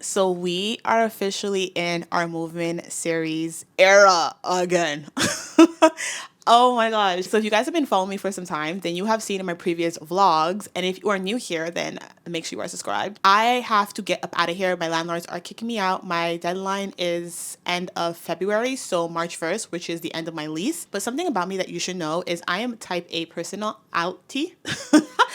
So we are officially in our movement series era again. Oh my gosh. So if you guys have been following me for some time, then you have seen in my previous vlogs. And if you are new here, then make sure you are subscribed. I have to get up out of here. My landlords are kicking me out. My deadline is end of February, so March 1st, which is the end of my lease. But something about me that you should know is I am type A personality.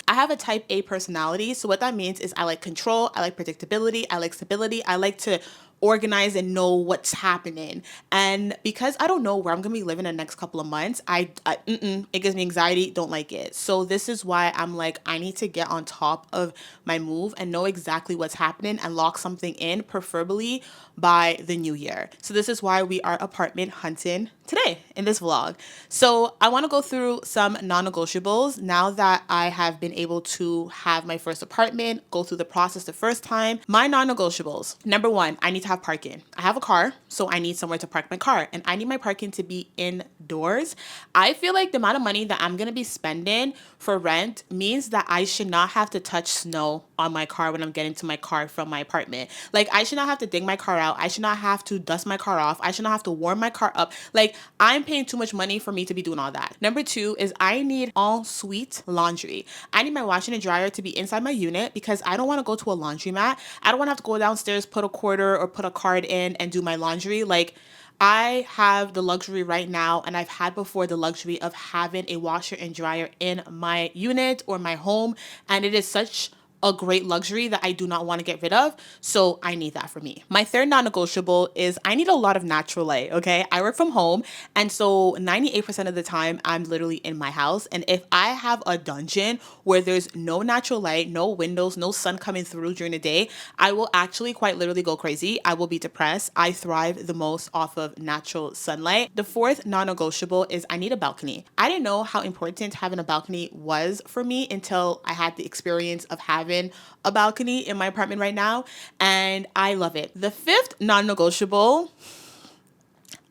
I have a type A personality. So what that means is I like control, I like predictability, I like stability, I like to organize and know what's happening. And because I don't know where I'm gonna be living the next couple of months, it gives me anxiety. Don't like it. So this is why I'm like, I need to get on top of my move and know exactly what's happening and lock something in, preferably by the new year. So this is why we are apartment hunting today in this vlog. So I want to go through some non-negotiables now that I have been able to have my first apartment, go through the process the first time. My non-negotiables. Number one, I need to have parking. I have a car, so I need somewhere to park my car, and I need my parking to be indoors. I feel like the amount of money that I'm going to be spending for rent means that I should not have to touch snow on my car when I'm getting to my car from my apartment. Like, I should not have to dig my car out. I should not have to dust my car off. I should not have to warm my car up. Like, I'm paying too much money for me to be doing all that. Number two is I need ensuite laundry. I need my washing and dryer to be inside my unit because I don't want to go to a laundromat. I don't want to have to go downstairs, put a quarter or put a card in and do my laundry. Like, I have the luxury right now, and I've had before the luxury of having a washer and dryer in my unit or my home, and it is such a great luxury that I do not want to get rid of. So I need that for me. My third non-negotiable is I need a lot of natural light. Okay. I work from home. And so 98% of the time I'm literally in my house. And if I have a dungeon where there's no natural light, no windows, no sun coming through during the day, I will actually quite literally go crazy. I will be depressed. I thrive the most off of natural sunlight. The fourth non-negotiable is I need a balcony. I didn't know how important having a balcony was for me until I had the experience of having a balcony in my apartment right now, and I love it. The fifth non-negotiable,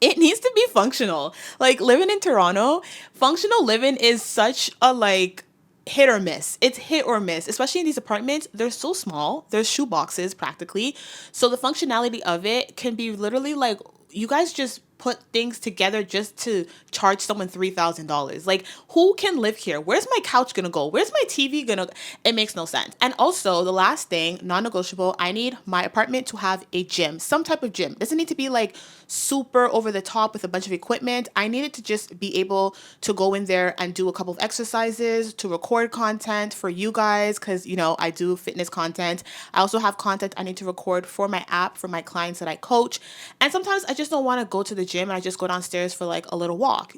it needs to be functional. Like, living in Toronto, functional living is such a like hit or miss. It's hit or miss, especially in these apartments. They're so small. They're shoe boxes practically. So the functionality of it can be literally like you guys just put things together just to charge someone $3,000. Like, who can live here? Where's my couch gonna go? Where's my TV gonna? It makes no sense. And also, the last thing, non-negotiable, I need my apartment to have a gym, some type of gym. It doesn't need to be like super over the top with a bunch of equipment. I need it to just be able to go in there and do a couple of exercises, to record content for you guys, because I do fitness content. I also have content I need to record for my app for my clients that I coach. And sometimes I just don't want to go to the gym, and I just go downstairs for like a little walk.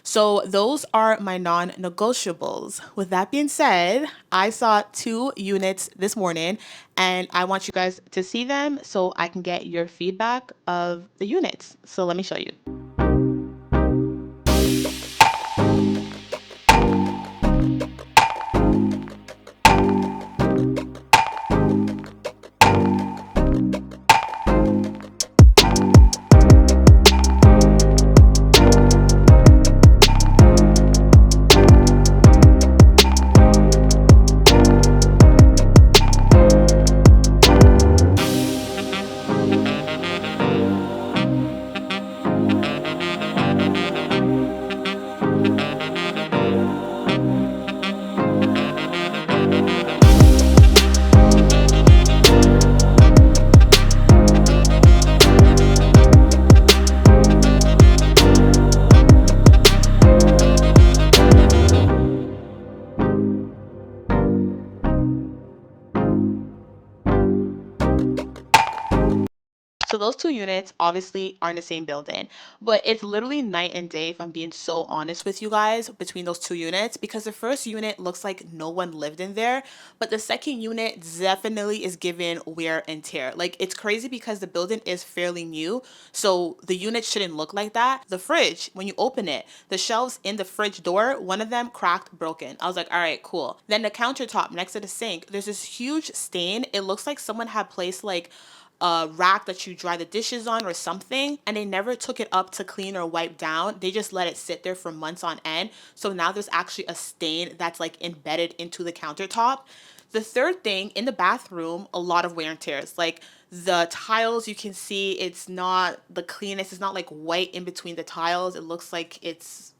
So those are my non-negotiables. With that being said, I saw two units this morning, and I want you guys to see them so I can get your feedback of the units. So let me show you. So those two units obviously are in the same building, but it's literally night and day, if I'm being so honest with you guys, between those two units, because the first unit looks like no one lived in there, but the second unit definitely is given wear and tear. Like, it's crazy because the building is fairly new, so the unit shouldn't look like that. The fridge, when you open it, the shelves in the fridge door, one of them cracked, broken. I was like, all right, cool. Then the countertop next to the sink, there's this huge stain. It looks like someone had placed like a rack that you dry the dishes on or something, and they never took it up to clean or wipe down. They just let it sit there for months on end. So now there's actually a stain that's like embedded into the countertop. The third thing, in the bathroom, a lot of wear and tears. Like the tiles, you can see it's not the cleanest. It's not like white in between the tiles. It looks like it's,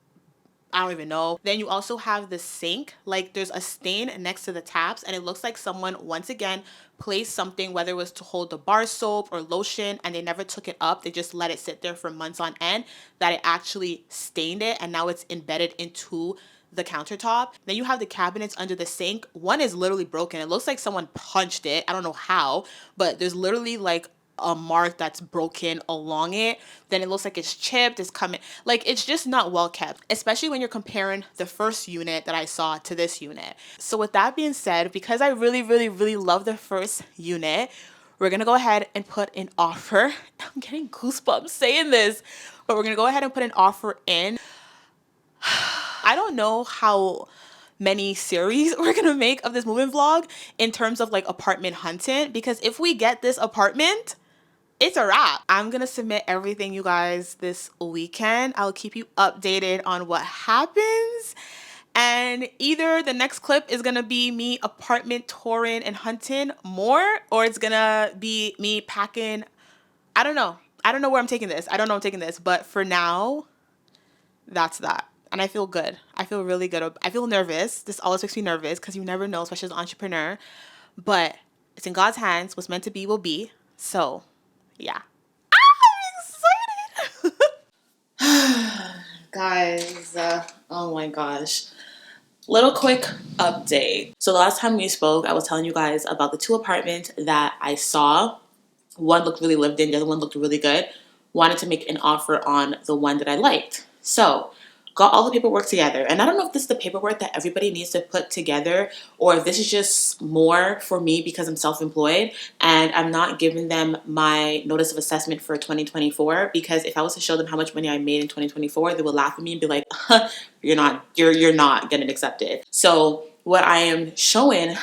I don't even know. Then you also have the sink. Like there's a stain next to the taps, and it looks like someone once again placed something, whether it was to hold the bar soap or lotion, and they never took it up. They just let it sit there for months on end, that it actually stained it, and now it's embedded into the countertop. Then you have the cabinets under the sink. One is literally broken. It looks like someone punched it. I don't know how, but there's literally like a mark that's broken along it. Then it looks like it's chipped, it's coming, like it's just not well kept, especially when you're comparing the first unit that I saw to this unit. So with that being said, because I really, really, really love the first unit, we're gonna go ahead and put an offer. I'm getting goosebumps saying this, but we're gonna go ahead and put an offer in. I don't know how many series we're gonna make of this moving vlog in terms of like apartment hunting, because if we get this apartment, it's a wrap. I'm gonna submit everything, you guys, this weekend. I'll keep you updated on what happens. And either the next clip is gonna be me apartment touring and hunting more, or it's gonna be me packing. I don't know. I don't know where I'm taking this. I don't know where I'm taking this. But for now, that's that. And I feel good. I feel really good. I feel nervous. This always makes me nervous because you never know, especially as an entrepreneur. But it's in God's hands. What's meant to be will be. So, yeah. I'm excited. Guys, oh my gosh. Little quick update. So the last time we spoke, I was telling you guys about the two apartments that I saw. One looked really lived in, the other one looked really good. Wanted to make an offer on the one that I liked. So got all the paperwork together. And I don't know if this is the paperwork that everybody needs to put together, or if this is just more for me because I'm self-employed and I'm not giving them my notice of assessment for 2024, because if I was to show them how much money I made in 2024, they would laugh at me and be like, you're not getting accepted. So what I am showing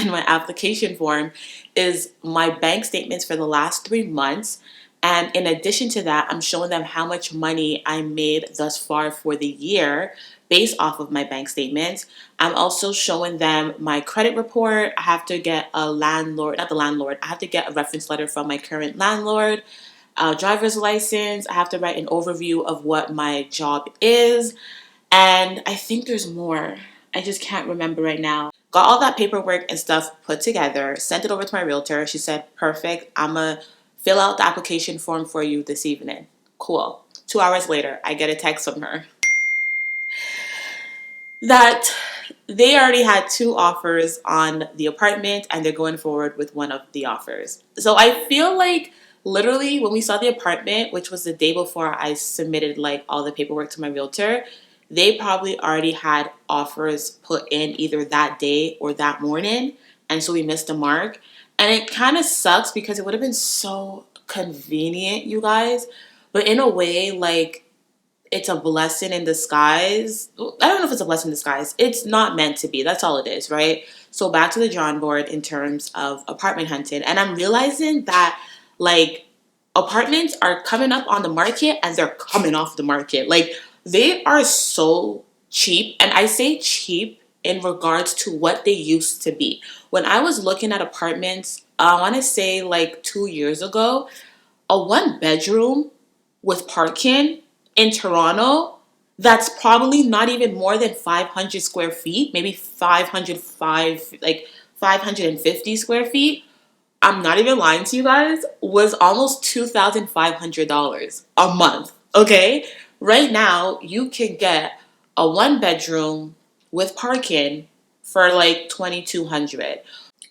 in my application form is my bank statements for the last 3 months. And in addition to that, I'm showing them how much money I made thus far for the year based off of my bank statements. I'm also showing them my credit report. I have to get a landlord, not the landlord, I have to get a reference letter from my current landlord, a driver's license. I have to write an overview of what my job is. And I think there's more. I just can't remember right now. Got all that paperwork and stuff put together, sent it over to my realtor. She said, perfect, I'm going to fill out the application form for you this evening. Cool. 2 hours later, I get a text from her that they already had 2 offers on the apartment and they're going forward with one of the offers. So I feel like literally when we saw the apartment, which was the day before I submitted like all the paperwork to my realtor, they probably already had offers put in either that day or that morning. And so we missed the mark. And it kind of sucks because it would have been so convenient, you guys. But in a way, like, it's a blessing in disguise. I don't know if it's a blessing in disguise. It's not meant to be. That's all it is, right? So back to the drawing board in terms of apartment hunting. And I'm realizing that, like, apartments are coming up on the market and they're coming off the market. Like, they are so cheap. And I say cheap in regards to what they used to be. When I was looking at apartments, I want to say like 2 years ago, a 1 bedroom with parking in Toronto, that's probably not even more than 500 square feet, maybe 505, like 550 square feet. I'm not even lying to you guys, was almost $2,500 a month. Okay? Right now, you can get a 1 bedroom with parking for like 2,200.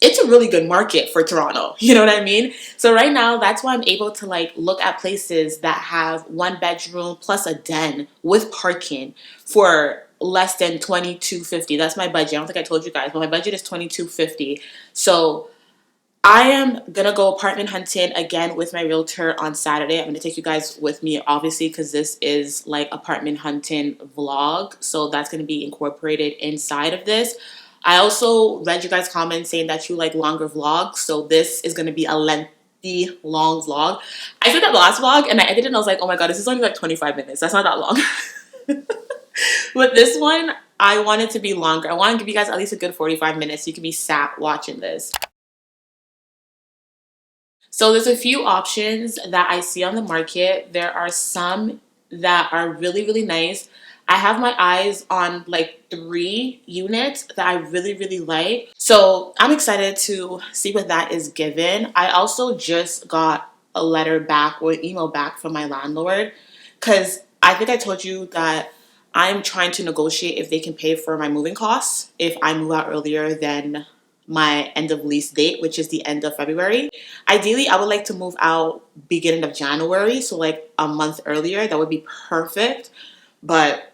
It's a really good market for Toronto. You know what I mean? So right now, that's why I'm able to like look at places that have 1 bedroom plus a den with parking for less than 2,250. That's my budget. I don't think I told you guys, but my budget is 2,250. So I am gonna go apartment hunting again with my realtor on Saturday. I'm gonna take you guys with me, obviously, because this is like apartment hunting vlog. So that's gonna be incorporated inside of this. I also read you guys' comments saying that you like longer vlogs. So this is gonna be a lengthy, long vlog. I said that last vlog and I edited and I was like, oh my god, this is only like 25 minutes. That's not that long. But this one, I want it to be longer. I want to give you guys at least a good 45 minutes so you can be sat watching this. So there's a few options that I see on the market. There are some that are really, really nice. I have my eyes on like 3 units that I really, really like. So I'm excited to see what that is given. I also just got a letter back or an email back from my landlord because I think I told you that I'm trying to negotiate if they can pay for my moving costs if I move out earlier than my end of lease date, which is the end of February. Ideally, I would like to move out beginning of January, so like a month earlier. That would be perfect. But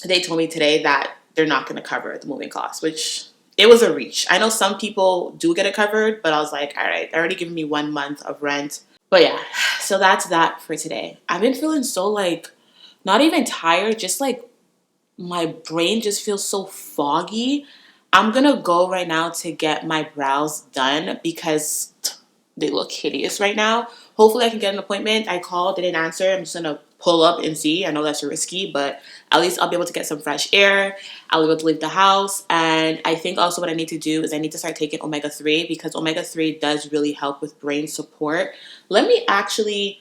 they told me today that they're not going to cover the moving costs, which it was a reach. I know some people do get it covered, but I was like, all right, they're already giving me 1 month of rent. But yeah, so that's that for today. I've been feeling so like, not even tired, just like my brain just feels so foggy. I'm gonna go right now to get my brows done because they look hideous right now. Hopefully I can get an appointment. I called, they didn't answer. I'm just gonna pull up and see. I know that's risky, but at least I'll be able to get some fresh air. I'll be able to leave the house. And I think also what I need to do is I need to start taking omega-3 because omega-3 does really help with brain support. Let me actually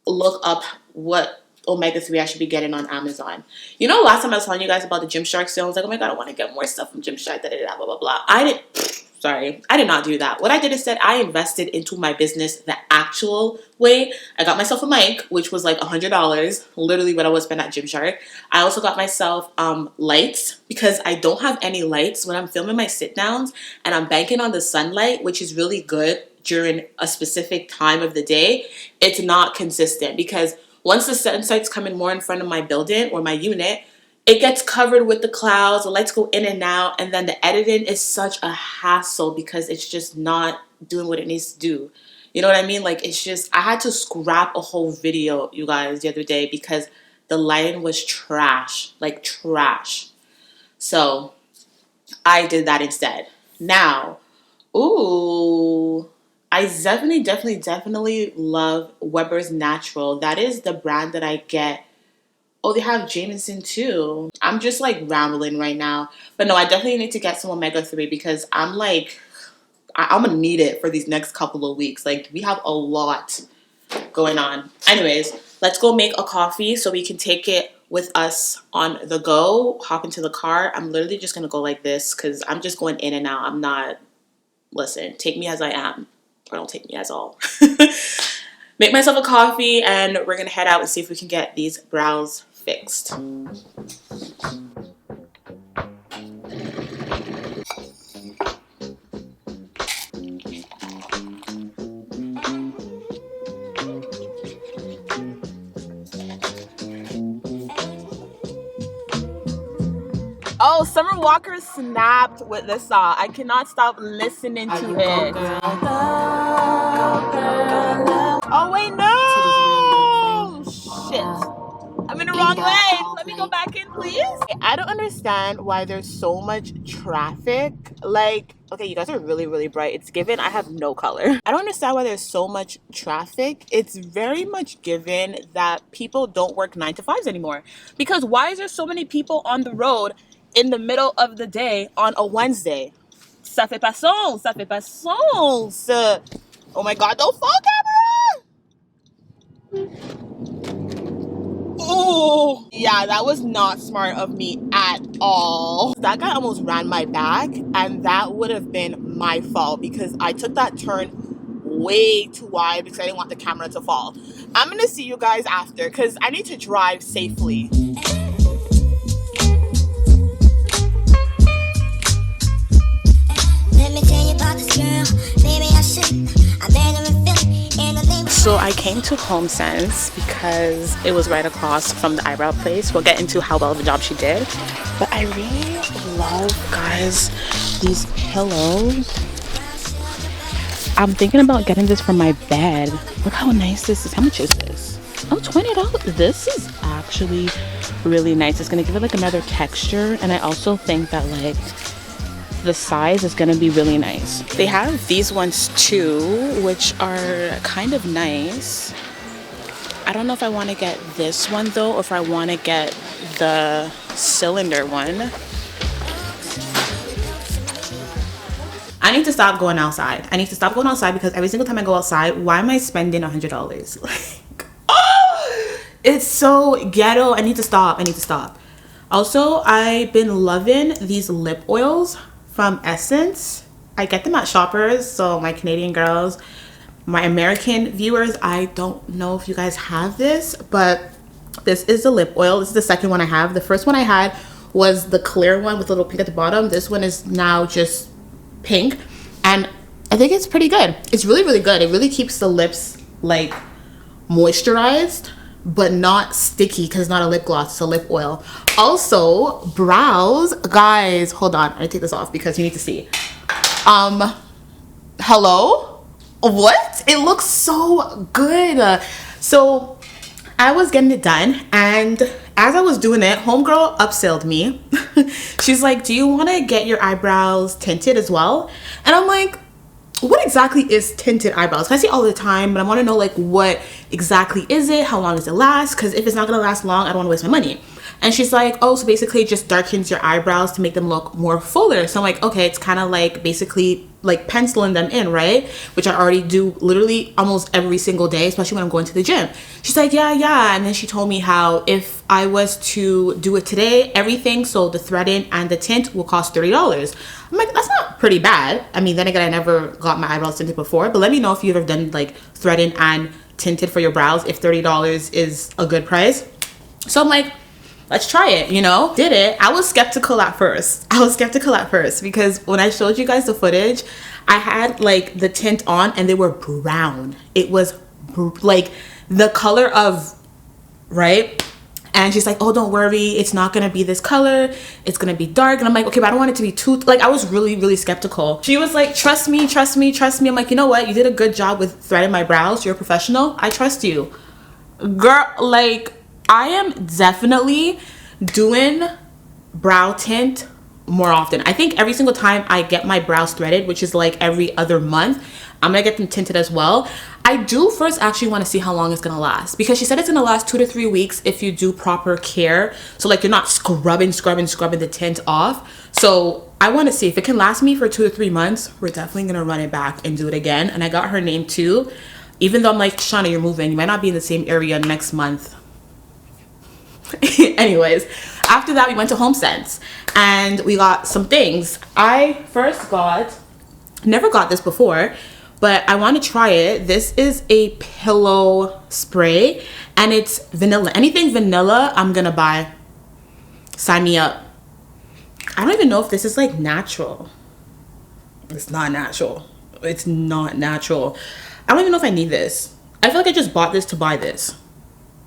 look up what omega-3 I should be getting on Amazon. You know, last time I was telling you guys about the Gymshark sale, I was like, oh my god, I want to get more stuff from Gymshark, blah, blah, blah. I did not do that. What I did is said I invested into my business the actual way. I got myself a mic, which was like $100, literally what I would spend at Gymshark. I also got myself lights because I don't have any lights when I'm filming my sit downs and I'm banking on the sunlight, which is really good during a specific time of the day. It's not consistent because once the sunlight's coming more in front of my building or my unit, it gets covered with the clouds, the lights go in and out, and then the editing is such a hassle because it's just not doing what it needs to do. You know what I mean? Like, it's just, I had to scrap a whole video, you guys, the other day because the lighting was trash, like trash. So I did that instead. Now, ooh, I definitely love Weber's Natural. That is the brand that I get. Oh, they have Jameson too. I'm just like rambling right now. But no, I definitely need to get some omega-3 because I'm like, I'm gonna need it for these next couple of weeks. Like, we have a lot going on. Anyways, let's go make a coffee so we can take it with us on the go. Hop into the car. I'm literally just gonna go like this because I'm just going in and out. I'm not, listen, take me as I am or don't take me as all. Make myself a coffee and we're gonna head out and see if we can get these brows fixed. Oh, Summer Walker snapped with this song. I cannot stop listening to it. Oh wait, no! Shit. I'm in the wrong lane. Let me go back in, please. I don't understand why there's so much traffic. Like, okay, you guys are really, really bright. It's given I have no color. I don't understand why there's so much traffic. It's very much given that people don't work 9 to 5s anymore. Because why is there so many people on the road in the middle of the day on a Wednesday? Ça fait pas sens. Ça fait pas sens. Oh my god, don't fall, camera! Oh, yeah, that was not smart of me at all. That guy almost ran my back, and that would have been my fault because I took that turn way too wide because I didn't want the camera to fall. I'm gonna see you guys after because I need to drive safely. Let me tell you about this girl. Maybe I should. I made her a feeling. So I came to Homesense because it was right across from the eyebrow place. We'll get into how well of a job she did. But I really love, guys, these pillows. I'm thinking about getting this for my bed. Look how nice this is. How much is this? Oh, $20. This is actually really nice. It's going to give it like another texture. And I also think that like the size is gonna be really nice. They have these ones too, which are kind of nice. I don't know if I want to get this one though, or if I want to get the cylinder one. I need to stop going outside. I need to stop going outside because every single time I go outside, why am I spending $100? Like, oh, it's so ghetto. I need to stop. I need to stop. Also, I've been loving these lip oils from Essence. I get them at Shoppers, so my Canadian girls, my American viewers, I don't know if you guys have this, but this is the lip oil. This is the second one I have. The first one I had was the clear one with a little pink at the bottom. This one is now just pink, and I think it's pretty good. It's really, really good. It really keeps the lips like moisturized, but not sticky because it's not a lip gloss, it's a lip oil. Also, brows, guys, hold on, I'm gonna take this off because you need to see. Hello? What? It looks so good. So I was getting it done, and as I was doing it, homegirl upselled me. She's like, do you want to get your eyebrows tinted as well? And I'm like, what exactly is tinted eyebrows? I see it all the time, but I want to know like what exactly is it? How long does it last? Because if it's not gonna last long, I don't want to waste my money. And she's like, oh, so basically it just darkens your eyebrows to make them look more fuller. So I'm like, okay, it's kind of like basically like penciling them in, right? Which I already do literally almost every single day, especially when I'm going to the gym. She's like, yeah. And then she told me how if I was to do it today, everything, so the threading and the tint will cost $30. I'm like, that's not pretty bad. I mean, then again, I never got my eyebrows tinted before, but let me know if you've ever done like threading and tinted for your brows, if $30 is a good price. So I'm like, let's try it, you know? Did it. I was skeptical at first. Because when I showed you guys the footage, I had like the tint on and they were brown. It was like the color of, right? And she's like, oh, don't worry, it's not gonna be this color, it's gonna be dark. And I'm like, okay, but I don't want it to be too, like, I was really, really skeptical. She was like, trust me. I'm like, you know what? You did a good job with threading my brows. You're a professional. I trust you. Girl, like, I am definitely doing brow tint more often. I think every single time I get my brows threaded, which is like every other month, I'm gonna get them tinted as well. I do first actually want to see how long it's gonna last, because she said it's gonna last 2 to 3 weeks if you do proper care. So like you're not scrubbing the tint off. So I want to see if it can last me for 2 to 3 months. We're definitely gonna run it back and do it again. And I got her name too, even though I'm like, Tashana, you're moving, you might not be in the same area next month. Anyways, after that we went to Homesense and we got some things. I first never got this before, but I want to try it. This is a pillow spray and it's vanilla. Anything vanilla I'm gonna buy. Sign me up. I don't even know if this is like natural. It's not natural. I don't even know if I need this. I feel like I just bought this to buy this.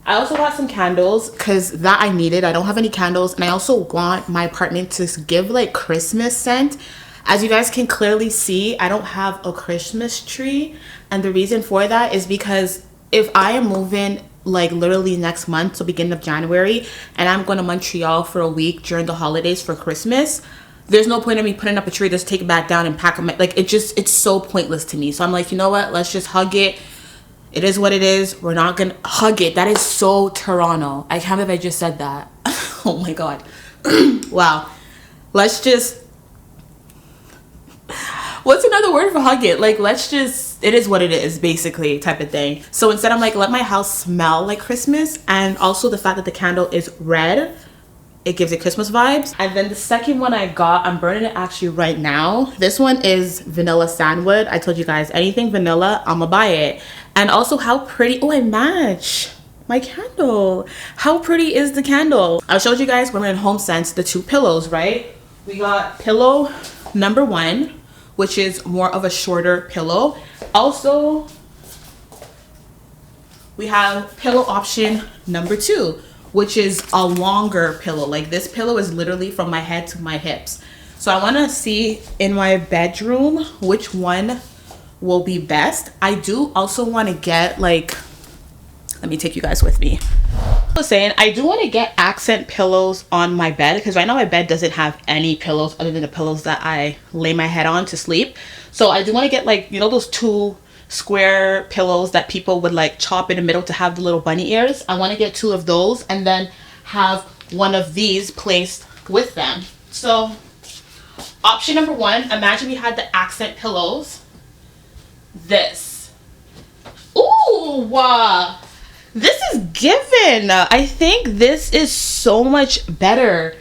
I also got some candles because that I needed. I don't have any candles, and I also want my apartment to give like Christmas scent. As you guys can clearly see, I don't have a Christmas tree, and the reason for that is because if I am moving like literally next month, so beginning of January, and I'm going to Montreal for a week during the holidays for Christmas, there's no point in me putting up a tree, just take it back down and pack them. Like it's so pointless to me. So I'm like, you know what? Let's just hug it. It is what it is. We're not gonna hug it. That is so Toronto. I can't believe I just said that. Oh my god. Wow. Let's just, what's another word for hug it? Like, let's just, it is what it is, basically, type of thing. So instead I'm like, let my house smell like Christmas, and also the fact that the candle is red, it gives it Christmas vibes. And then the second one I got, I'm burning it actually right now. This one is vanilla sandalwood. I told you guys, anything vanilla, I'ma buy it. And also how pretty, oh, I match my candle. How pretty is the candle? I showed you guys when we were in Homesense the 2 pillows, right? We got pillow number 1, which is more of a shorter pillow. Also, we have pillow option number 2, which is a longer pillow. Like this pillow is literally from my head to my hips. So I want to see in my bedroom which one will be best. I do also want to get like, let me take you guys with me. I was saying I do want to get accent pillows on my bed, because right now my bed doesn't have any pillows other than the pillows that I lay my head on to sleep. So I do want to get, like, you know, those 2 square pillows that people would like chop in the middle to have the little bunny ears. I want to get 2 of those and then have one of these placed with them. So Option number one, imagine we had the accent pillows. This. Ooh, this is given. I think this is so much better.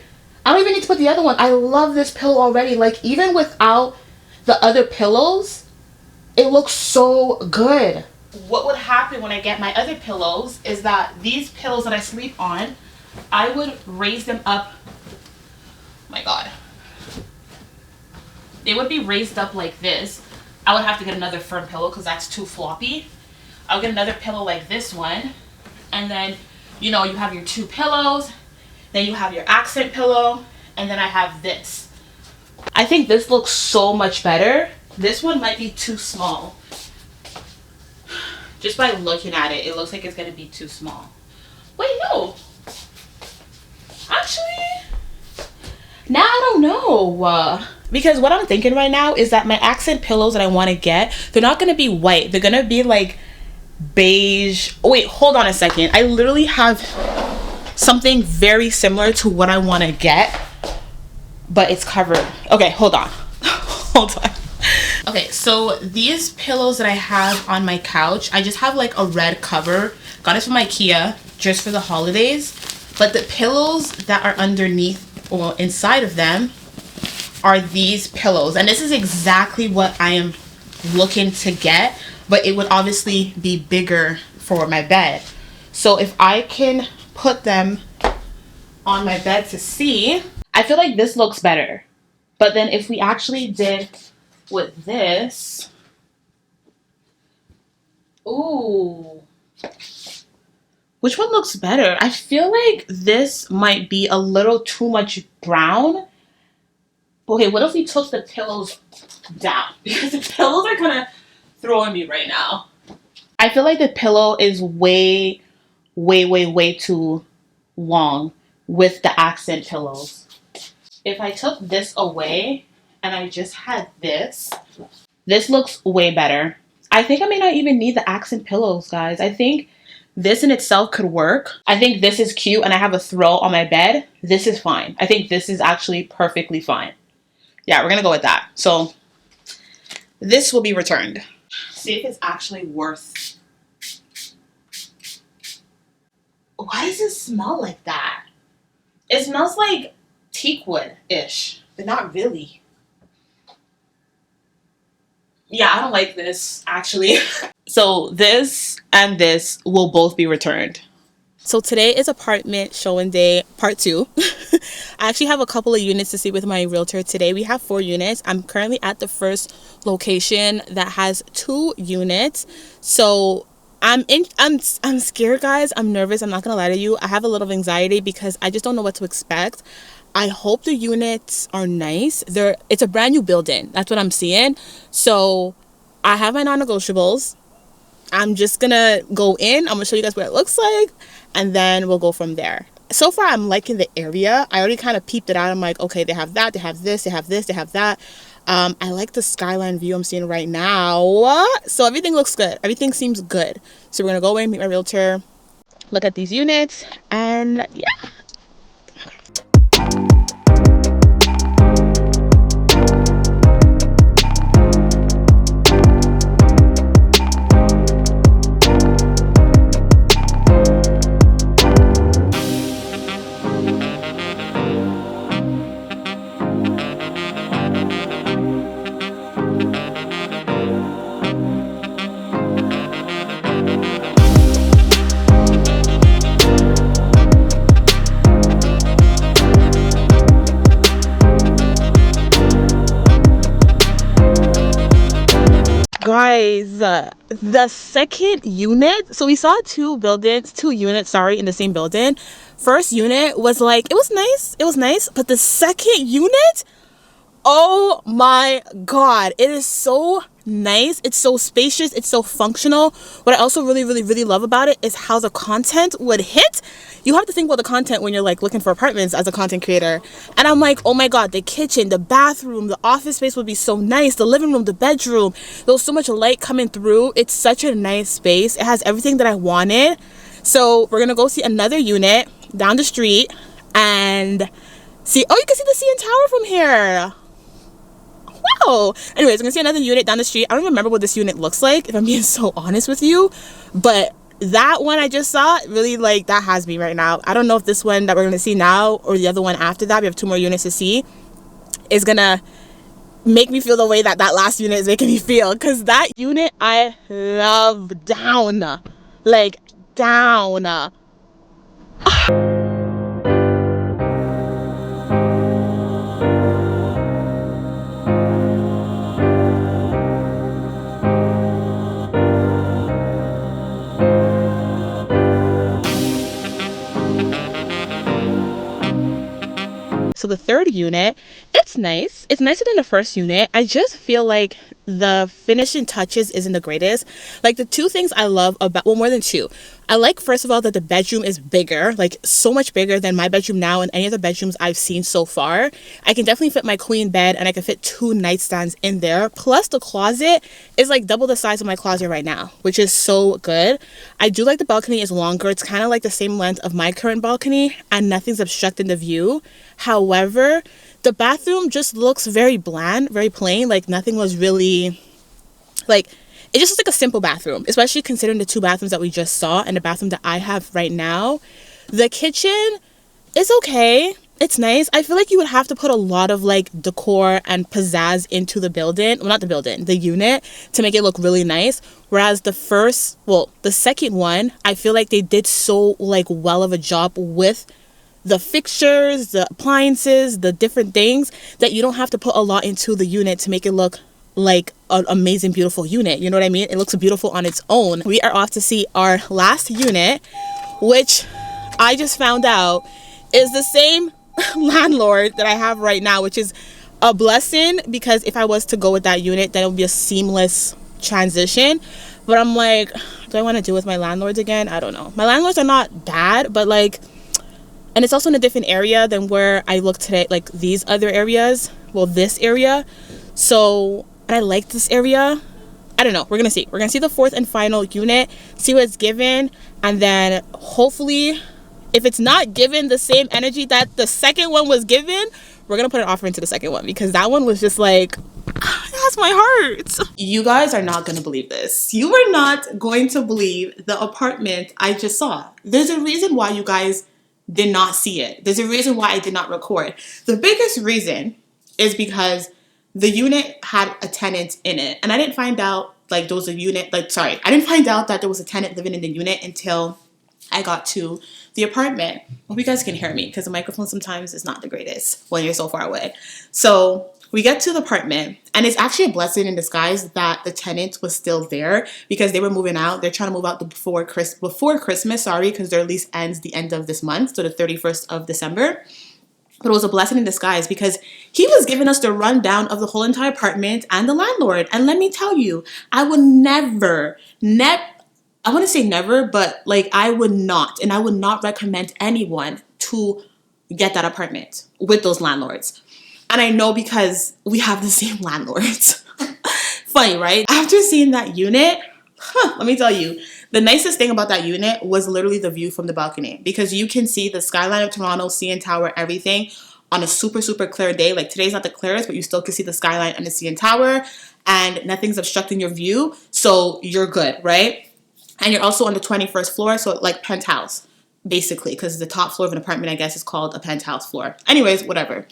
I don't even need to put the other one. I love this pillow already. Like, even without the other pillows, it looks so good. What would happen when I get my other pillows is that these pillows that I sleep on, I would raise them up. Oh my God. They would be raised up like this. I would have to get another firm pillow because that's too floppy. I'll get another pillow like this one. And then, you know, you have your two pillows. Then you have your accent pillow. And then I have this. I think this looks so much better. This one might be too small. Just by looking at it, it looks like it's going to be too small. Wait, no. Actually, now I don't know. Because what I'm thinking right now is that my accent pillows that I want to get, they're not going to be white. They're going to be like beige. Oh, wait, hold on a second. I literally have something very similar to what I want to get, but it's covered. Okay, hold on. Hold on. Okay, so these pillows that I have on my couch, I just have like a red cover. Got it from IKEA just for the holidays. But the pillows that are underneath or inside of them are these pillows. And this is exactly what I am looking to get, but it would obviously be bigger for my bed. So if I can put them on my bed to see, I feel like this looks better. But then if we actually did with this, ooh, which one looks better? I feel like this might be a little too much brown. Okay, what if we took the pillows down? Because the pillows are kind of throwing me right now. I feel like the pillow is way too long with the accent pillows. If I took this away and I just had this looks way better. I think I may not even need the accent pillows, guys. I think this in itself could work. I think this is cute and I have a throw on my bed. This is fine. I think this is actually perfectly fine. Yeah, we're gonna go with that. So this will be returned. See if it's actually worth. Why does it smell like that? It smells like teak wood-ish, but not really. Yeah, I don't like this, actually. So this and this will both be returned. So today is apartment showing day part 2. I actually have a couple of units to see with my realtor today. We have 4 units. I'm currently at the first location that has 2 units. So I'm scared, guys. I'm nervous. I'm not gonna lie to you. I have a little anxiety because I just don't know what to expect. I hope the units are nice. It's a brand new building. That's what I'm seeing. So I have my non-negotiables. I'm just gonna go in. I'm gonna show you guys what it looks like, and then we'll go from there. So far, I'm liking the area. I already kind of peeped it out. I'm like, okay, they have that, they have this, they have this, they have that. I like the skyline view I'm seeing right now. So everything looks good. Everything seems good. So we're gonna go in, meet my realtor, look at these units, and yeah. Guys, the second unit, so we saw 2 units, sorry, in the same building. First unit was like, it was nice, but the second unit, oh my God, it is so nice. It's so spacious. It's so functional. What I also really love about it is how the content would hit. You have to think about the content when you're like looking for apartments as a content creator. And I'm like, oh my God, the kitchen, the bathroom, the office space would be so nice. The living room, the bedroom. There was so much light coming through. It's such a nice space. It has everything that I wanted. So we're going to go see another unit down the street and see. Oh, you can see the CN Tower from here. wow. Anyways, I'm gonna see another unit down the street. I don't remember what this unit looks like, if I'm being so honest with you, but that one I just saw, really, like, that has me right now. I don't know if this one that we're gonna see now or the other one after that, we have 2 more units to see, is gonna make me feel the way that that last unit is making me feel, because that unit I love down, like, down. So the third unit, it's nice. It's nicer than the first unit. I just feel like the finishing touches isn't the greatest. Like, the 2 things I love about, well, more than 2. I like, first of all, that the bedroom is bigger, like so much bigger than my bedroom now and any of the bedrooms I've seen so far. I can definitely fit my queen bed, and I can fit 2 nightstands in there. Plus the closet is like double the size of my closet right now, which is so good. I do like the balcony is longer. It's kind of like the same length of my current balcony, and nothing's obstructing the view. However, the bathroom just looks very bland, very plain. Like, nothing was really, like, it just looks like a simple bathroom, especially considering the 2 bathrooms that we just saw and the bathroom that I have right now. The kitchen is okay. It's nice. I feel like you would have to put a lot of, like, decor and pizzazz into the building. Well, not the building, the unit, to make it look really nice. Whereas the second one, I feel like they did so, like, well of a job with the fixtures, the appliances, the different things, that you don't have to put a lot into the unit to make it look like an amazing, beautiful unit. You know what I mean? It looks beautiful on its own. We are off to see our last unit, which I just found out is the same landlord that I have right now, which is a blessing, because if I was to go with that unit, then it would be a seamless transition. But I'm like, do I want to deal with my landlords again? I don't know. My landlords are not bad, but like, and it's also in a different area than where I look today, like these other areas. Well, this area. So, and I like this area. I don't know. We're going to see. We're going to see the 4th and final unit, see what it's given. And then hopefully, if it's not given the same energy that the second one was given, we're going to put an offer into the second one, because that one was just like, that's my heart. You guys are not going to believe this. You are not going to believe the apartment I just saw. There's a reason why you guys did not see it. There's a reason why I did not record. The biggest reason is because the unit had a tenant in it, and I didn't find out I didn't find out that there was a tenant living in the unit until I got to the apartment. Hope you guys can hear me, because the microphone sometimes is not the greatest when you're so far away. So we get to the apartment, and it's actually a blessing in disguise that the tenant was still there, because they were moving out. They're trying to move out before Christmas, because their lease ends the end of this month, so the 31st of December. But it was a blessing in disguise, because he was giving us the rundown of the whole entire apartment and the landlord. And let me tell you, I would never, I want to say never, but like, I would not recommend anyone to get that apartment with those landlords. And I know, because we have the same landlords. Funny, right? After seeing that unit, let me tell you, the nicest thing about that unit was literally the view from the balcony, because you can see the skyline of Toronto, CN Tower, everything on a super, super clear day. Like, today's not the clearest, but you still can see the skyline and the CN Tower, and nothing's obstructing your view. So you're good, right? And you're also on the 21st floor, so like penthouse, basically, because the top floor of an apartment, I guess, is called a penthouse floor. Anyways, whatever.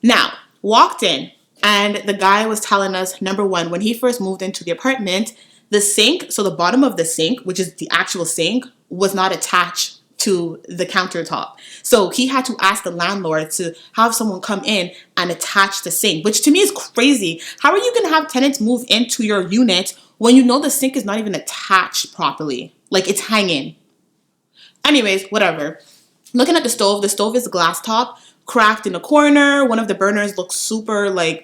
Now, walked in, and the guy was telling us, number one, when he first moved into the apartment, the sink, so the bottom of the sink, which is the actual sink, was not attached to the countertop. So he had to ask the landlord to have someone come in and attach the sink, which to me is crazy. How are you going to have tenants move into your unit when you know the sink is not even attached properly? Like, it's hanging. Anyways, whatever. Looking at the stove is glass top, cracked in the corner. One of the burners looks super, like,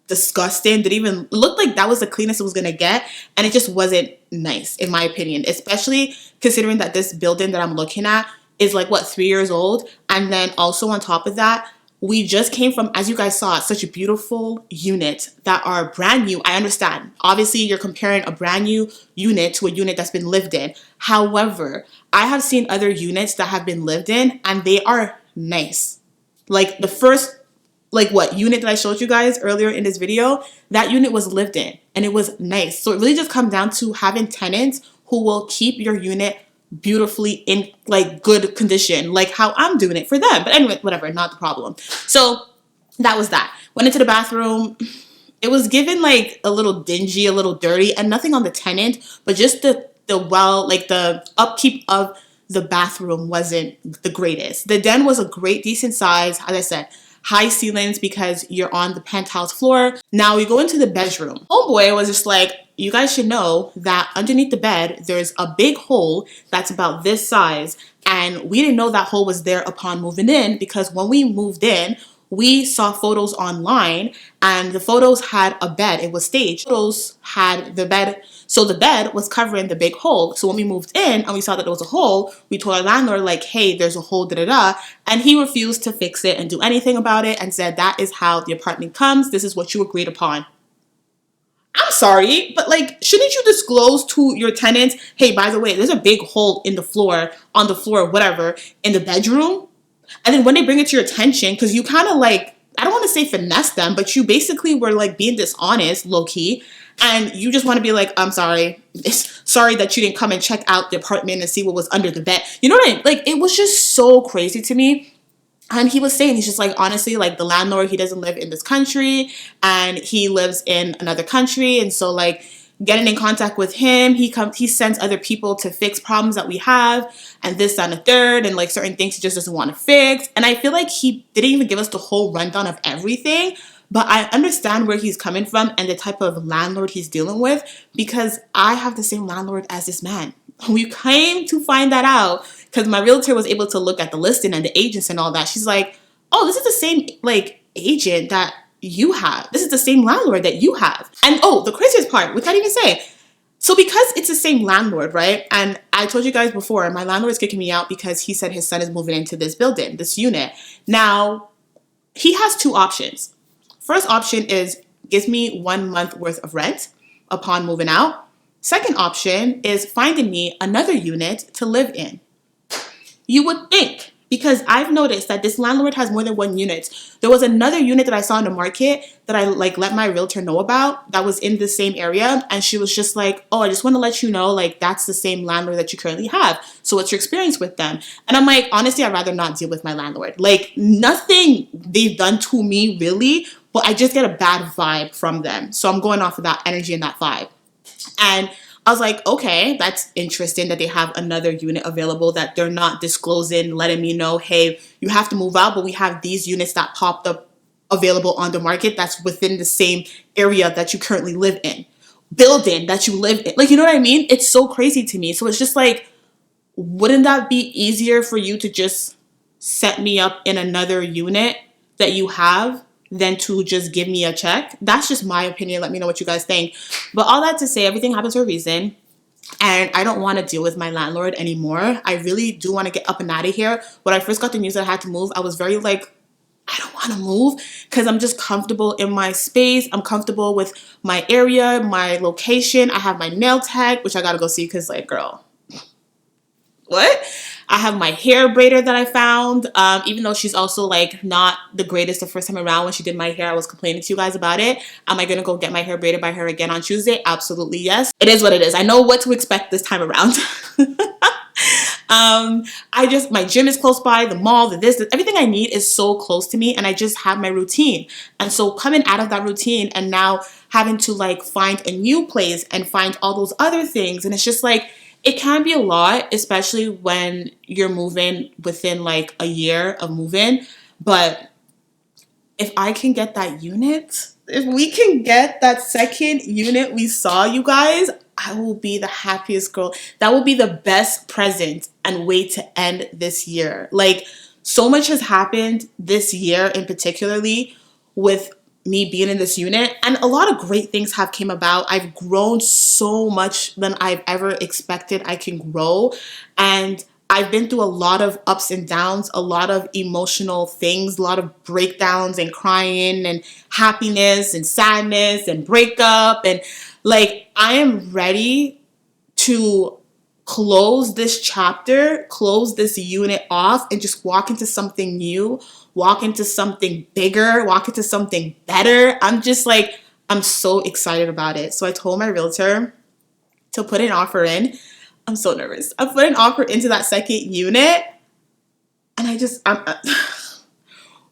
disgusting. Didn't even look like that was the cleanest it was gonna get, and it just wasn't nice, in my opinion, especially considering that this building that I'm looking at is like, what, 3 years old. And then also on top of that, we just came from, as you guys saw, such a beautiful unit that are brand new. I understand, obviously you're comparing a brand new unit to a unit that's been lived in. However, I have seen other units that have been lived in, and they are nice. Like, the first like what unit that I showed you guys earlier in this video, that unit was lived in and it was nice. So it really just comes down to having tenants who will keep your unit beautifully in like good condition, like how I'm doing it for them. But anyway, whatever, not the problem. So that was that. Went into the bathroom. It was given like a little dingy, a little dirty, and nothing on the tenant, but just the upkeep of the bathroom wasn't the greatest. The den was a great, decent size. As I said, high ceilings because you're on the penthouse floor. Now we go into the bedroom. Homeboy was just like, you guys should know that underneath the bed, there's a big hole that's about this size. And we didn't know that hole was there upon moving in because when we moved in, we saw photos online and the photos had a bed. It was staged. Photos had the bed. So the bed was covering the big hole. So when we moved in and we saw that there was a hole, we told our landlord like, hey, there's a hole, da-da-da. And he refused to fix it and do anything about it and said, that is how the apartment comes. This is what you agreed upon. I'm sorry, but like, shouldn't you disclose to your tenants, hey, by the way, there's a big hole in the floor, on the floor, whatever, in the bedroom? And then when they bring it to your attention, because you kind of like, I don't want to say finesse them, but you basically were like being dishonest, low key. And you just want to be like, I'm sorry. Sorry that you didn't come and check out the apartment and see what was under the bed. You know what I mean? Like, it was just so crazy to me. And he was saying, he's just like, honestly, like the landlord, he doesn't live in this country and he lives in another country. And so like getting in contact with him, he sends other people to fix problems that we have and this, that, and a third, and like certain things he just doesn't want to fix. And I feel like he didn't even give us the whole rundown of everything, but I understand where he's coming from and the type of landlord he's dealing with because I have the same landlord as this man. We came to find that out because my realtor was able to look at the listing and the agents and all that. She's like, oh, this is the same like agent that you have. This is the same landlord that you have. And oh, the craziest part, which I didn't even say. So because it's the same landlord, right? And I told you guys before, my landlord is kicking me out because he said his son is moving into this building, this unit. Now, he has two options. First option is gives me 1 month worth of rent upon moving out. Second option is finding me another unit to live in. You would think, because I've noticed that this landlord has more than one unit. There was another unit that I saw in the market that I like let my realtor know about that was in the same area. And she was just like, oh, I just want to let you know, like, that's the same landlord that you currently have. So what's your experience with them? And I'm like, honestly, I'd rather not deal with my landlord. Like, nothing they've done to me really, but I just get a bad vibe from them. So I'm going off of that energy and that vibe. And I was like, okay, that's interesting that they have another unit available that they're not disclosing, letting me know, hey, you have to move out, but we have these units that popped up available on the market that's within the same area that you currently live in, building that you live in. Like, you know what I mean? It's so crazy to me. So it's just like, wouldn't that be easier for you to just set me up in another unit that you have than to just give me a check? That's just my opinion. Let me know what you guys think. But all that to say, everything happens for a reason. And I don't want to deal with my landlord anymore. I really do want to get up and out of here. When I first got the news that I had to move, I was very like, I don't want to move because I'm just comfortable in my space. I'm comfortable with my area, my location. I have my nail tech, which I got to go see because like, girl, what? I have my hair braider that I found, even though she's also like not the greatest the first time around. When she did my hair, I was complaining to you guys about it. Am I gonna go get my hair braided by her again on Tuesday? Absolutely yes. It is what it is. I know what to expect this time around. My gym is close by, the mall, everything I need is so close to me, and I just have my routine. And so coming out of that routine and now having to like find a new place and find all those other things, and it's just like, it can be a lot, especially when you're moving within like a year of moving. But if I can get that unit, if we can get that second unit we saw, you guys, I will be the happiest girl. That will be the best present and way to end this year. Like, so much has happened this year in particularly with me being in this unit, and a lot of great things have came about. I've grown so much than I've ever expected I can grow, and I've been through a lot of ups and downs, a lot of emotional things, a lot of breakdowns and crying and happiness and sadness and breakup, and like I am ready to close this chapter, close this unit off, and just walk into something new, walk into something bigger, walk into something better. I'm just like, I'm so excited about it. So I told my realtor to put an offer in. I'm so nervous. I put an offer into that second unit, and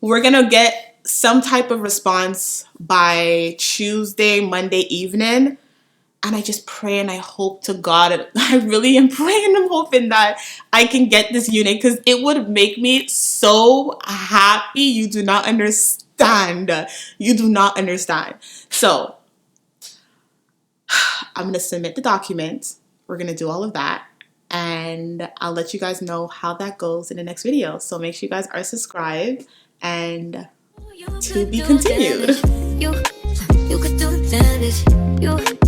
we're gonna get some type of response by Tuesday, Monday evening. And I just pray and I hope to God, I really am praying and hoping that I can get this unit, because it would make me so happy. You do not understand. You do not understand. So I'm going to submit the document. We're going to do all of that. And I'll let you guys know how that goes in the next video. So make sure you guys are subscribed, and to be continued. You could do damage.